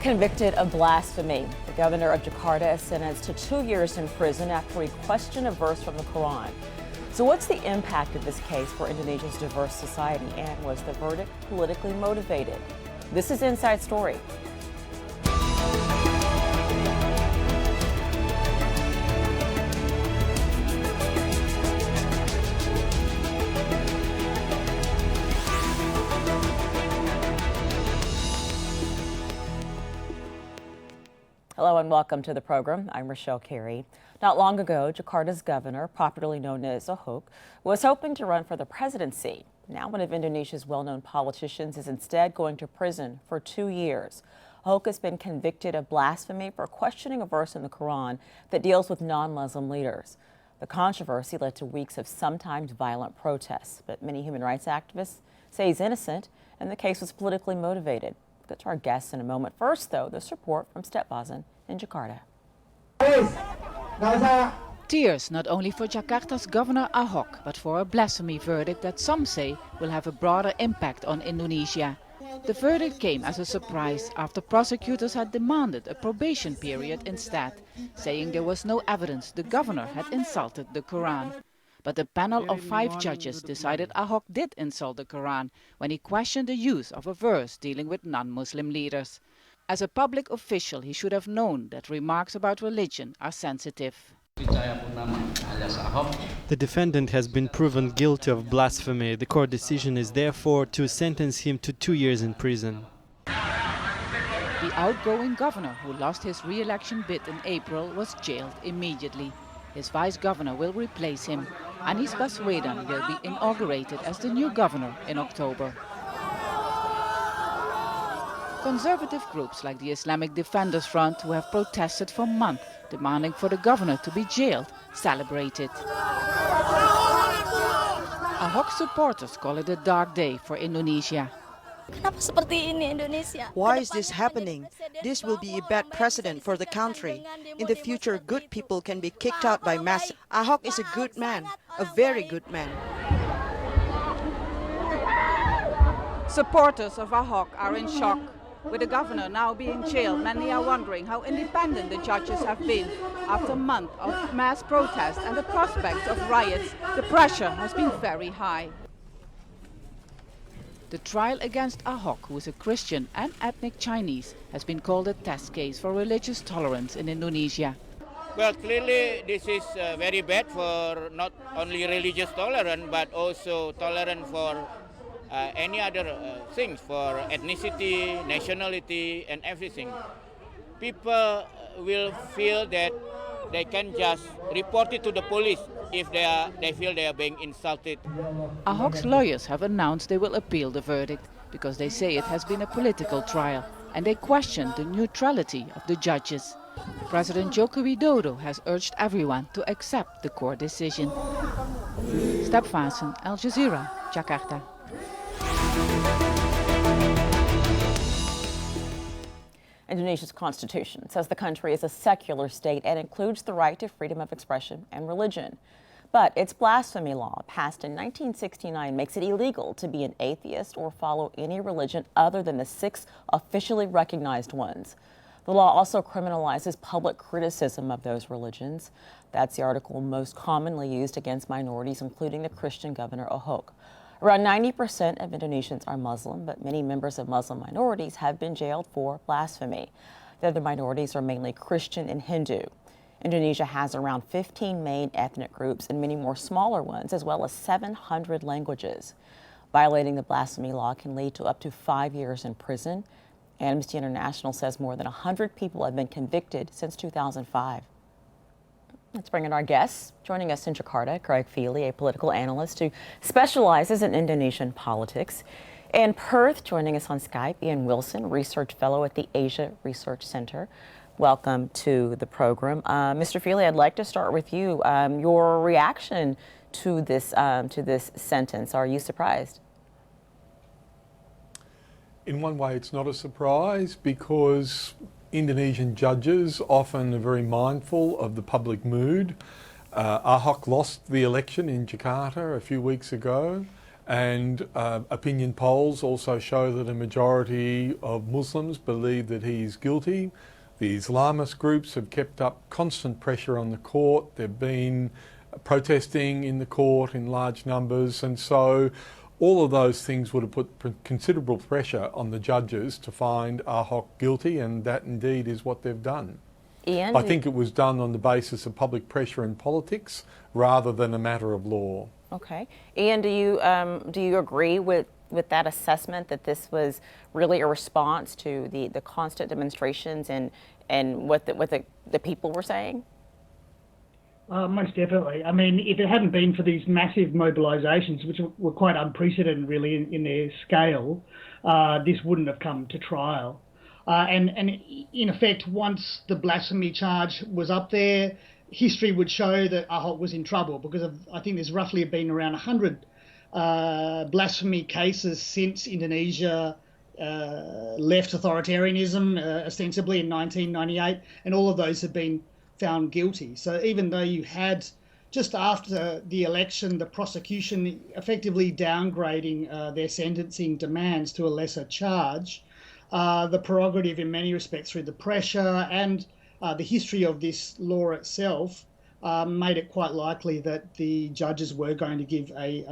Convicted of blasphemy, the governor of Jakarta is sentenced to 2 years in prison after he questioned a verse from the Quran. So what's the impact of this case for Indonesia's diverse society, and was the verdict politically motivated? This is Inside Story. Hello and welcome to the program. I'm Richelle Carey. Not long ago, Jakarta's governor, popularly known as Ahok, was hoping to run for the presidency. Now one of Indonesia's well-known politicians is instead going to prison for 2 years. Ahok has been convicted of blasphemy for questioning a verse in the Quran that deals with non-Muslim leaders. The controversy led to weeks of sometimes violent protests, but many human rights activists say he's innocent and the case was politically motivated. We'll get to our guests in a moment. First, though, this report from Stepvazen in Jakarta. Tears not only for Jakarta's Governor Ahok, but for a blasphemy verdict that some say will have a broader impact on Indonesia. The verdict came as a surprise after prosecutors had demanded a probation period instead, saying there was no evidence the governor had insulted the Quran. But a panel of 5 judges decided Ahok did insult the Quran when he questioned the use of a verse dealing with non-Muslim leaders. As a public official, he should have known that remarks about religion are sensitive. The defendant has been proven guilty of blasphemy. The court decision is therefore to sentence him to 2 years in prison. The outgoing governor, who lost his re-election bid in April, was jailed immediately. His vice-governor will replace him. Anies Baswedan will be inaugurated as the new governor in October. Conservative groups like the Islamic Defenders Front, who have protested for months, demanding for the governor to be jailed, celebrated. Ahok supporters call it a dark day for Indonesia. Why is this happening? This will be a bad precedent for the country. In the future, good people can be kicked out by mass. Ahok is a good man, a very good man. Supporters of Ahok are in shock. With the governor now being jailed, many are wondering how independent the judges have been. After months of mass protests and the prospects of riots, the pressure has been very high. The trial against Ahok, who is a Christian and ethnic Chinese, has been called a test case for religious tolerance in Indonesia. Well, clearly this is very bad for not only religious tolerance, but also tolerance for any other things, for ethnicity, nationality, and everything. People will feel that they can just report it to the police if they feel they are being insulted. Ahok's lawyers have announced they will appeal the verdict because they say it has been a political trial and they question the neutrality of the judges. President Joko Widodo has urged everyone to accept the court decision. Stepvazen, Al Jazeera, Jakarta. Indonesia's constitution says the country is a secular state and includes the right to freedom of expression and religion. But its blasphemy law, passed in 1969, makes it illegal to be an atheist or follow any religion other than the 6 officially recognized ones. The law also criminalizes public criticism of those religions. That's the article most commonly used against minorities, including the Christian governor Ahok. Around 90% of Indonesians are Muslim, but many members of Muslim minorities have been jailed for blasphemy. The other minorities are mainly Christian and Hindu. Indonesia has around 15 main ethnic groups and many more smaller ones, as well as 700 languages. Violating the blasphemy law can lead to up to 5 years in prison. Amnesty International says more than 100 people have been convicted since 2005. Let's bring in our guests. Joining us in Jakarta, Fealy, a political analyst who specializes in Indonesian politics. In Perth, joining us on Skype, Ian Wilson, research fellow at the Asia Research Center. Welcome to the program. Mr. Feeley, I'd like to start with you. Your reaction to this sentence. Are you surprised? In one way, it's not a surprise because Indonesian judges often are very mindful of the public mood. Ahok lost the election in Jakarta a few weeks ago, And opinion polls also show that a majority of Muslims believe that he is guilty. The Islamist groups have kept up constant pressure on the court. They've been protesting in the court in large numbers, and so all of those things would have put considerable pressure on the judges to find Ahok guilty, and that indeed is what they've done. Ian, I think it was done on the basis of public pressure and politics rather than a matter of law. Okay, Ian, do you agree with that assessment that this was really a response to the constant demonstrations and what the people were saying? Most definitely. I mean, if it hadn't been for these massive mobilisations, which were quite unprecedented really in their scale, this wouldn't have come to trial. And in effect, once the blasphemy charge was up there, history would show that Ahok was in trouble because I think there's roughly been around 100 blasphemy cases since Indonesia left authoritarianism, ostensibly in 1998, and all of those have been found guilty. So even though you had, just after the election, the prosecution effectively downgrading their sentencing demands to a lesser charge, the prerogative in many respects through the pressure and the history of this law itself made it quite likely that the judges were going to give a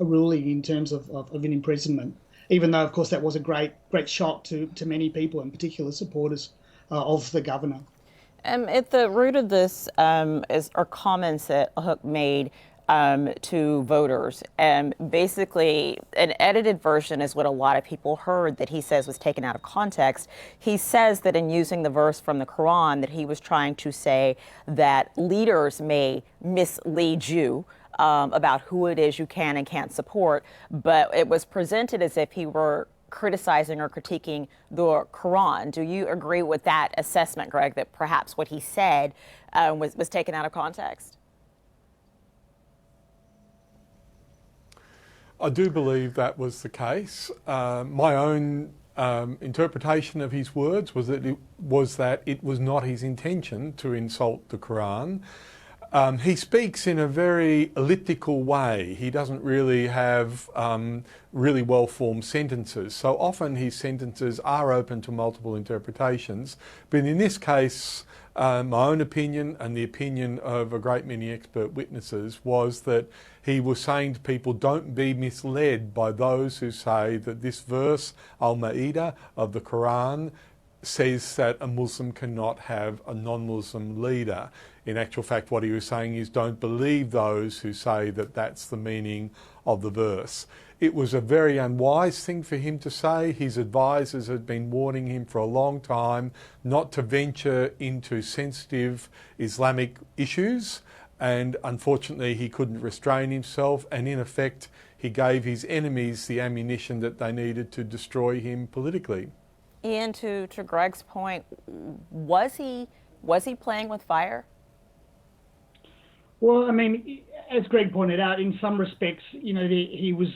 ruling in terms of an imprisonment, even though, of course, that was a great shock to many people, in particular supporters of the governor. At the root of this are comments that Ahok made to voters. Basically, an edited version is what a lot of people heard that he says was taken out of context. He says that in using the verse from the Quran that he was trying to say that leaders may mislead you about who it is you can and can't support, but it was presented as if he were criticizing or critiquing the Quran. Do you agree with that assessment, Greg, that perhaps what he said was taken out of context? I do believe that was the case. My own interpretation of his words was that it was not his intention to insult the Quran. He speaks in a very elliptical way. He doesn't really have really well-formed sentences. So often his sentences are open to multiple interpretations. But in this case, my own opinion and the opinion of a great many expert witnesses was that he was saying to people, don't be misled by those who say that this verse, Al-Ma'idah of the Quran, says that a Muslim cannot have a non-Muslim leader. In actual fact, what he was saying is don't believe those who say that that's the meaning of the verse. It was a very unwise thing for him to say. His advisors had been warning him for a long time not to venture into sensitive Islamic issues, and unfortunately he couldn't restrain himself, and in effect he gave his enemies the ammunition that they needed to destroy him politically. Ian, to Greg's point, was he playing with fire? Well, I mean, as Greg pointed out, in some respects, you know, he was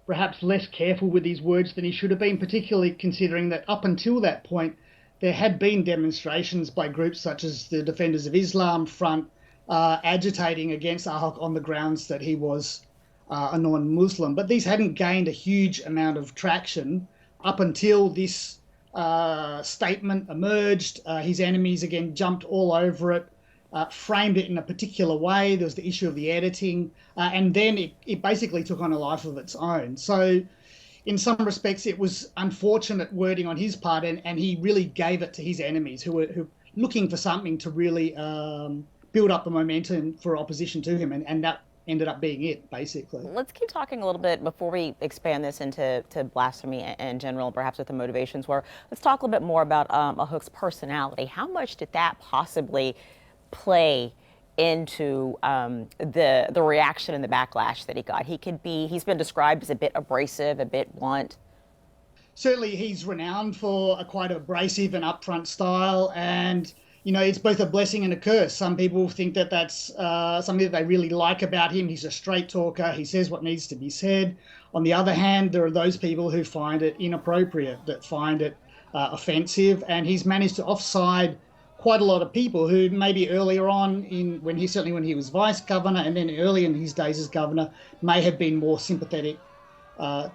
perhaps less careful with his words than he should have been, particularly considering that up until that point, there had been demonstrations by groups such as the Defenders of Islam Front agitating against Ahok on the grounds that he was a non-Muslim. But these hadn't gained a huge amount of traction up until this statement emerged. His enemies again jumped all over it, framed it in a particular way. There was the issue of the editing, and then it basically took on a life of its own. So in some respects, it was unfortunate wording on his part, and he really gave it to his enemies who were looking for something to really build up the momentum for opposition to him, and that ended up being it, basically. Let's keep talking a little bit before we expand this into blasphemy in general, perhaps what the motivations were. Let's talk a little bit more about Ahok's personality. How much did that possibly play into the reaction and the backlash that he got? He's been described as a bit abrasive, a bit blunt. Certainly he's renowned for a quite abrasive and upfront style, and you know, it's both a blessing and a curse. Some people think that that's something that they really like about him. He's a straight talker. He says what needs to be said. On the other hand, there are those people who find it inappropriate, that find it offensive, and he's managed to offside quite a lot of people who maybe earlier on when he was vice governor and then early in his days as governor may have been more sympathetic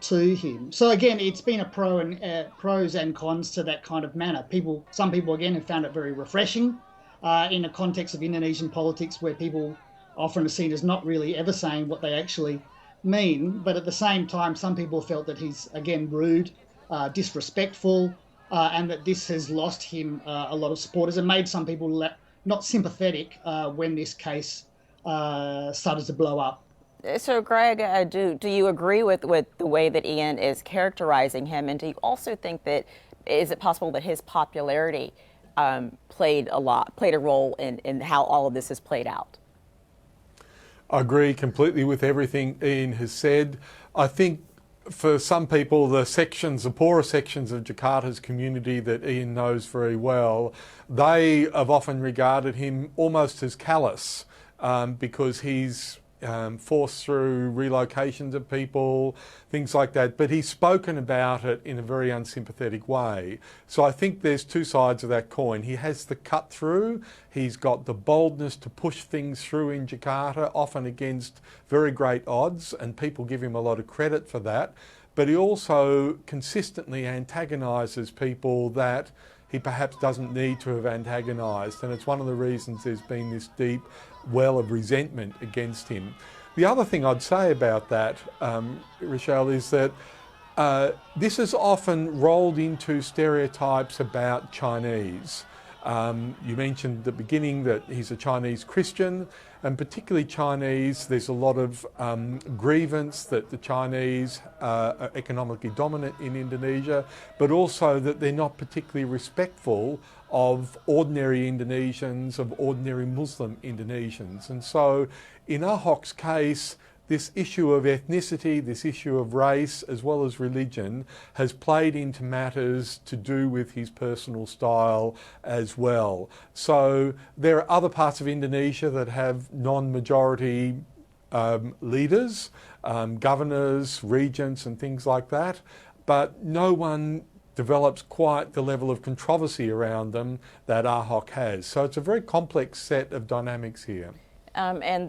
to him. So again, it's been a pros and cons to that kind of manner. Some people again have found it very refreshing in the context of Indonesian politics, where people often are seen as not really ever saying what they actually mean. But at the same time, some people felt that he's again rude, disrespectful, and that this has lost him a lot of supporters and made some people not sympathetic when this case started to blow up. So, Greg, do you agree with the way that Ian is characterizing him, and do you also think that is it possible that his popularity played a role in how all of this has played out? I agree completely with everything Ian has said. I think for some people, the poorer sections of Jakarta's community that Ian knows very well, they have often regarded him almost as callous because he's forced through relocations of people, things like that. But he's spoken about it in a very unsympathetic way. So I think there's two sides of that coin. He has the cut through. He's got the boldness to push things through in Jakarta, often against very great odds, and people give him a lot of credit for that. But he also consistently antagonises people that he perhaps doesn't need to have antagonised, and it's one of the reasons there's been this deep well of resentment against him. The other thing I'd say about that, Richelle, is that this is often rolled into stereotypes about Chinese. You mentioned at the beginning that he's a Chinese Christian, and particularly Chinese, there's a lot of grievance that the Chinese are economically dominant in Indonesia, but also that they're not particularly respectful of ordinary Indonesians, of ordinary Muslim Indonesians. And so in Ahok's case, this issue of ethnicity, this issue of race, as well as religion, has played into matters to do with his personal style as well. So there are other parts of Indonesia that have non-majority leaders, governors, regents and things like that, but no one develops quite the level of controversy around them that Ahok has. So it's a very complex set of dynamics here. And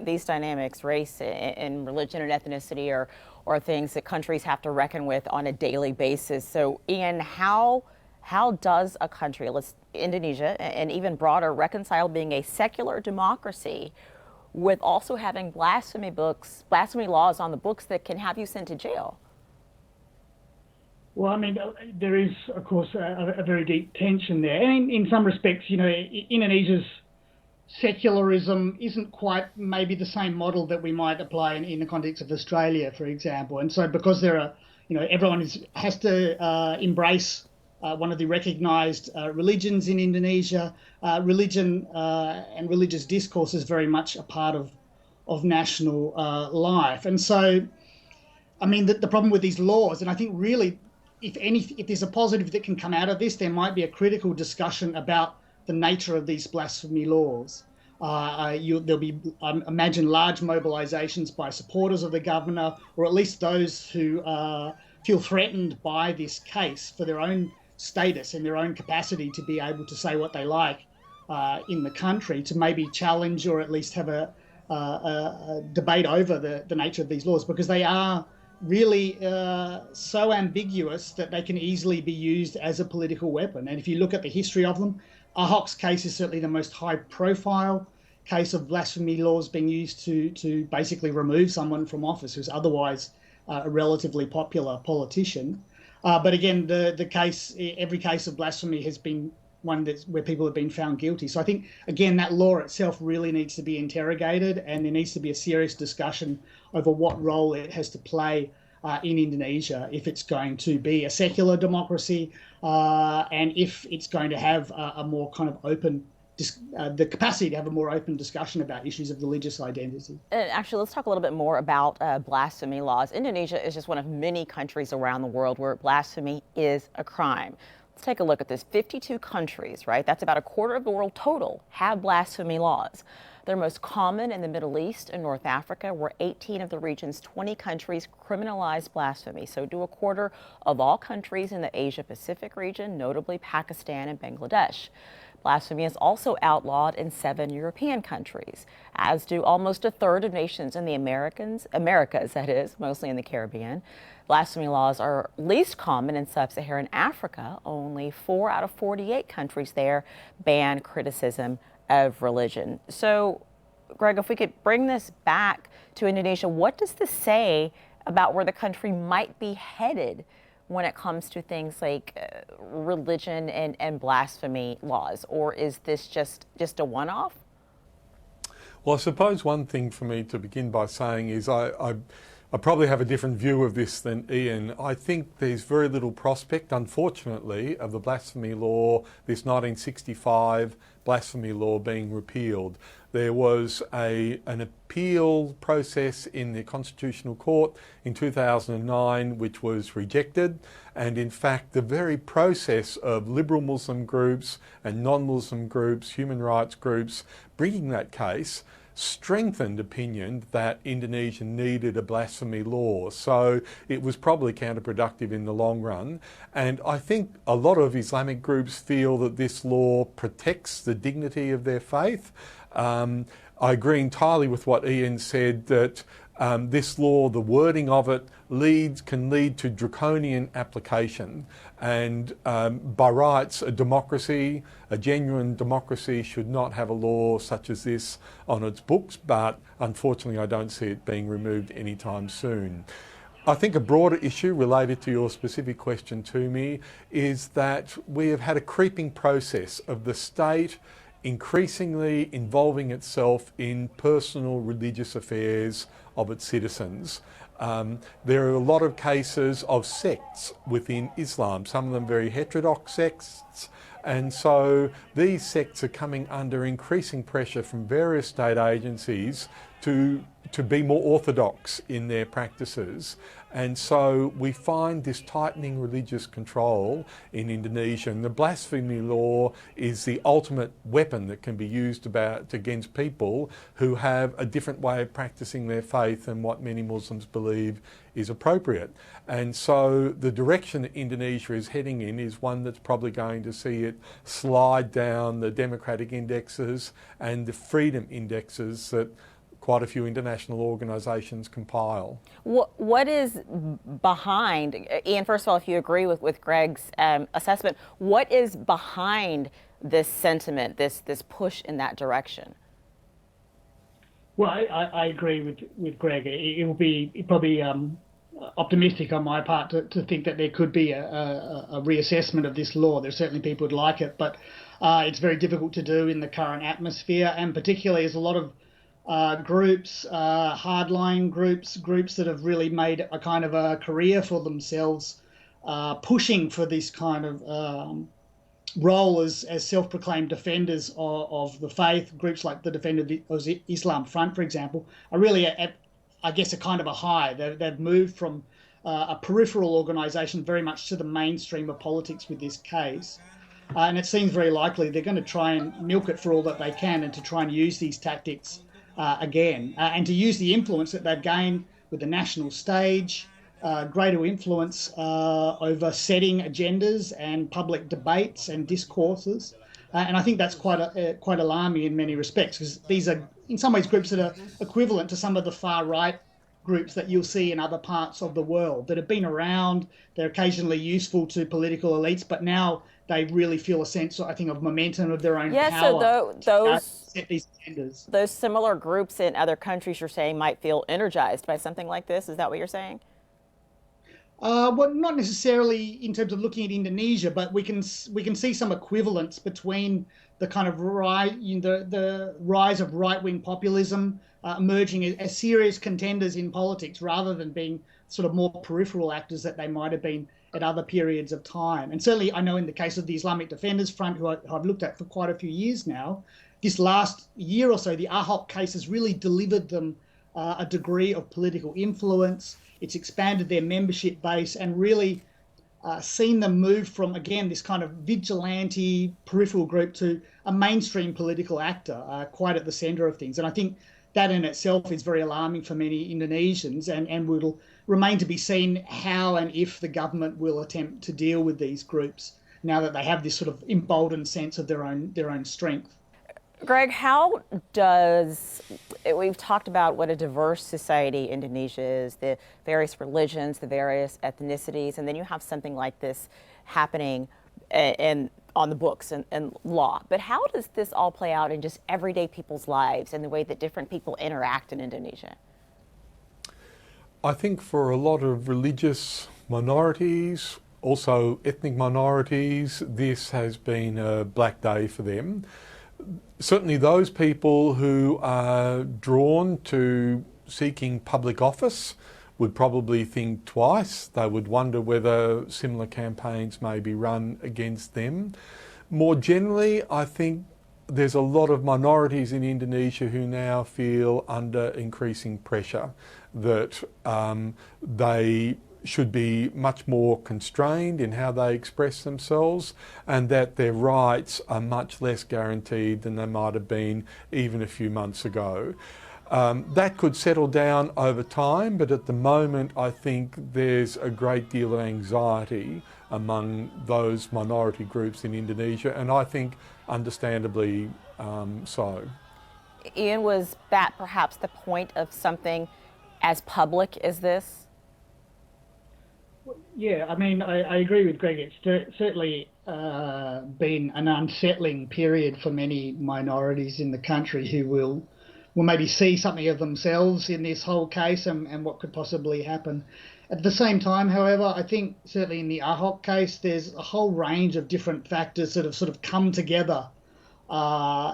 these dynamics, race and religion and ethnicity, are things that countries have to reckon with on a daily basis. So, Ian, how does a country, Indonesia, and even broader, reconcile being a secular democracy with also having blasphemy laws on the books that can have you sent to jail? Well, I mean, there is, of course, a very deep tension there. And in some respects, Indonesia's secularism isn't quite maybe the same model that we might apply in the context of Australia, for example. And so because there are, everyone has to embrace one of the recognised religions in Indonesia, religion and religious discourse is very much a part of national life. And so, I mean, the problem with these laws, and I think really, if there's a positive that can come out of this, there might be a critical discussion about the nature of these blasphemy laws. There'll be, imagine, large mobilisations by supporters of the governor, or at least those who feel threatened by this case for their own status and their own capacity to be able to say what they like in the country, to maybe challenge or at least have a debate over the nature of these laws, because they are really so ambiguous that they can easily be used as a political weapon. And if you look at the history of them, Ahok's case is certainly the most high-profile case of blasphemy laws being used to basically remove someone from office who's otherwise a relatively popular politician. But again, every case of blasphemy has been one where people have been found guilty. So I think, again, that law itself really needs to be interrogated, and there needs to be a serious discussion over what role it has to play in Indonesia if it's going to be a secular democracy and if it's going to have a more kind of open, the capacity to have a more open discussion about issues of religious identity. Actually, let's talk a little bit more about blasphemy laws. Indonesia is just one of many countries around the world where blasphemy is a crime. Let's take a look at this. 52 countries, right? That's about a quarter of the world total, have blasphemy laws. They're most common in the Middle East and North Africa, where 18 of the region's 20 countries criminalize blasphemy. So do a quarter of all countries in the Asia-Pacific region, notably Pakistan and Bangladesh. Blasphemy is also outlawed in 7 European countries, as do almost a third of nations in the Americas, that is, mostly in the Caribbean. Blasphemy laws are least common in sub-Saharan Africa. Only 4 out of 48 countries there ban criticism of religion. So, Greg, if we could bring this back to Indonesia, what does this say about where the country might be headed when it comes to things like religion and blasphemy laws? Or is this just a one-off? Well, I suppose one thing for me to begin by saying is I probably have a different view of this than Ian. I think there's very little prospect, unfortunately, of the blasphemy law, this 1965 blasphemy law, being repealed. There was an appeal process in the Constitutional Court in 2009 which was rejected, and in fact the very process of liberal Muslim groups and non-Muslim groups, human rights groups, bringing that case strengthened opinion that Indonesia needed a blasphemy law. So it was probably counterproductive in the long run. And I think a lot of Islamic groups feel that this law protects the dignity of their faith. I agree entirely with what Ian said, that this law, the wording of it, can lead to draconian application. And by rights, a genuine democracy, should not have a law such as this on its books, but unfortunately I don't see it being removed anytime soon. I think a broader issue related to your specific question to me is that we have had a creeping process of the state increasingly involving itself in personal religious affairs of its citizens. There are a lot of cases of sects within Islam, some of them very heterodox sects, and so these sects are coming under increasing pressure from various state agencies to be more orthodox in their practices. And so we find this tightening religious control in Indonesia, and the blasphemy law is the ultimate weapon that can be used against people who have a different way of practicing their faith than what many Muslims believe is appropriate. And so the direction that Indonesia is heading in is one that's probably going to see it slide down the democratic indexes and the freedom indexes that quite a few international organisations compile. What is behind, Ian, first of all, if you agree with Greg's assessment, what is behind this sentiment, this push in that direction? Well, I agree with Greg. It will be probably optimistic on my part to think that there could be a reassessment of this law. There's certainly people who'd like it, but it's very difficult to do in the current atmosphere, and particularly as a lot of groups, hardline groups that have really made a kind of a career for themselves, pushing for this kind of role as self-proclaimed defenders of the faith. Groups like the Defender of Islam Front, for example, are really I guess a kind of a high. They've moved from a peripheral organisation very much to the mainstream of politics with this case. And it seems very likely they're going to try and milk it for all that they can, and to try and use these tactics again, and to use the influence that they've gained with the national stage, greater influence over setting agendas and public debates and discourses. And I think that's quite alarming in many respects, because these are in some ways groups that are equivalent to some of the far right groups that you'll see in other parts of the world that have been around. They're occasionally useful to political elites, but now they really feel a sense, I think, of momentum of their own power. So those set these agendas. Those similar groups in other countries, you're saying, might feel energized by something like this. Is that what you're saying? Well, not necessarily in terms of looking at Indonesia, but we can see some equivalence between the kind of the rise of right-wing populism emerging as serious contenders in politics, rather than being sort of more peripheral actors that they might have been at other periods of time. And certainly I know in the case of the Islamic Defenders Front, who I've looked at for quite a few years now, this last year or so, the Ahok case has really delivered them a degree of political influence. It's expanded their membership base and really seen them move from, again, this kind of vigilante peripheral group to a mainstream political actor, quite at the centre of things. And I think that in itself is very alarming for many Indonesians, and will remain to be seen how and if the government will attempt to deal with these groups now that they have this sort of emboldened sense of their own strength. Greg, how does, we've talked about what a diverse society Indonesia is, the various religions, the various ethnicities, and then you have something like this happening on the books and law. But how does this all play out in just everyday people's lives and the way that different people interact in Indonesia? I think for a lot of religious minorities, also ethnic minorities, this has been a black day for them. Certainly those people who are drawn to seeking public office would probably think twice. They would wonder whether similar campaigns may be run against them. More generally, I think there's a lot of minorities in Indonesia who now feel under increasing pressure that they should be much more constrained in how they express themselves, and that their rights are much less guaranteed than they might have been even a few months ago. That could settle down over time, but at the moment I think there's a great deal of anxiety among those minority groups in Indonesia, and I think understandably so. Ian, was that perhaps the point of something as public as this? Yeah, I mean, I agree with Greg. It's certainly been an unsettling period for many minorities in the country who will maybe see something of themselves in this whole case and what could possibly happen. At the same time, however, I think certainly in the Ahok case, there's a whole range of different factors that have sort of come together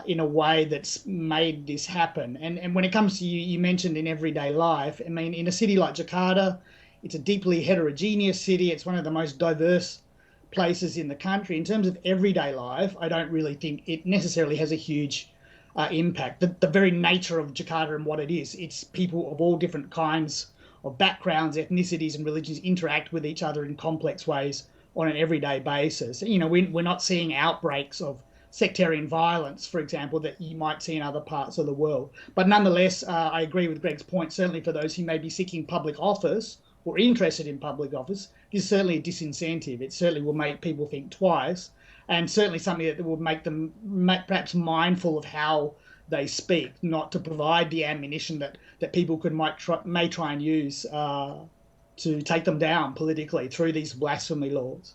in a way that's made this happen. And when it comes to, you mentioned in everyday life, I mean, in a city like Jakarta, it's a deeply heterogeneous city. It's one of the most diverse places in the country. In terms of everyday life, I don't really think it necessarily has a huge impact. The very nature of Jakarta and what it is, it's people of all different kinds of backgrounds, ethnicities and religions interact with each other in complex ways on an everyday basis. You know, we're not seeing outbreaks of sectarian violence, for example, that you might see in other parts of the world. But nonetheless, I agree with Greg's point, certainly for those who may be seeking public office or interested in public office, this is certainly a disincentive. It certainly will make people think twice, and certainly something that will make them perhaps mindful of how they speak, not to provide the ammunition that people may try and use to take them down politically through these blasphemy laws.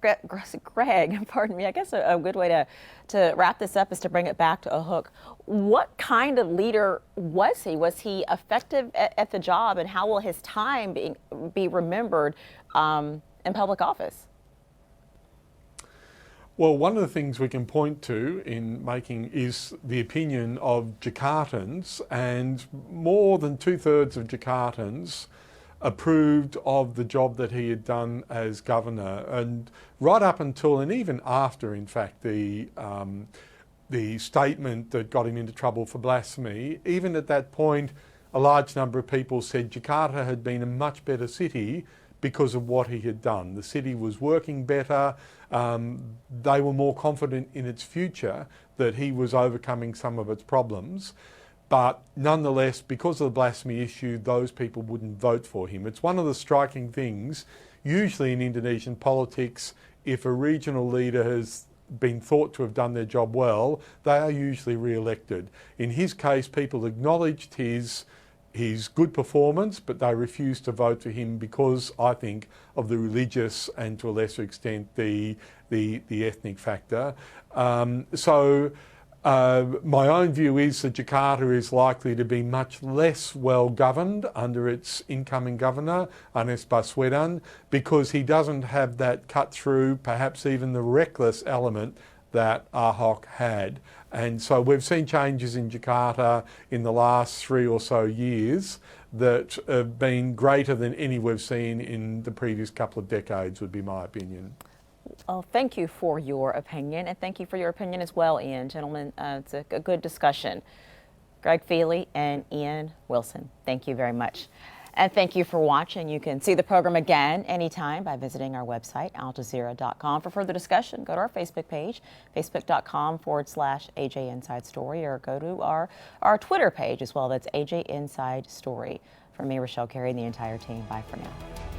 Greg, pardon me, I guess a good way to wrap this up is to bring it back to Ahok. What kind of leader was he? Was he effective at the job, and how will his time be remembered in public office? Well, one of the things we can point to in making is the opinion of Jakartans, and more than 2/3 of Jakartans approved of the job that he had done as governor, and right up until and even after, in fact, the statement that got him into trouble for blasphemy, even at that point, a large number of people said Jakarta had been a much better city because of what he had done. The city was working better. They were more confident in its future that he was overcoming some of its problems. But nonetheless, because of the blasphemy issue, those people wouldn't vote for him. It's one of the striking things, usually in Indonesian politics, if a regional leader has been thought to have done their job well, they are usually re-elected. In his case, people acknowledged his good performance, but they refused to vote for him because, I think, of the religious and to a lesser extent the ethnic factor. My own view is that Jakarta is likely to be much less well governed under its incoming governor, Anies Baswedan, because he doesn't have that cut through, perhaps even the reckless element that Ahok had. And so we've seen changes in Jakarta in the last 3 or so years that have been greater than any we've seen in the previous couple of decades, would be my opinion. Well, thank you for your opinion, and thank you for your opinion as well, Ian. Gentlemen, it's a good discussion. Greg Feely and Ian Wilson, thank you very much. And thank you for watching. You can see the program again anytime by visiting our website, aljazeera.com. For further discussion, go to our Facebook page, facebook.com/AJ Inside Story, or go to our Twitter page as well. That's AJ Inside Story. From me, Richelle, Carey, and the entire team. Bye for now.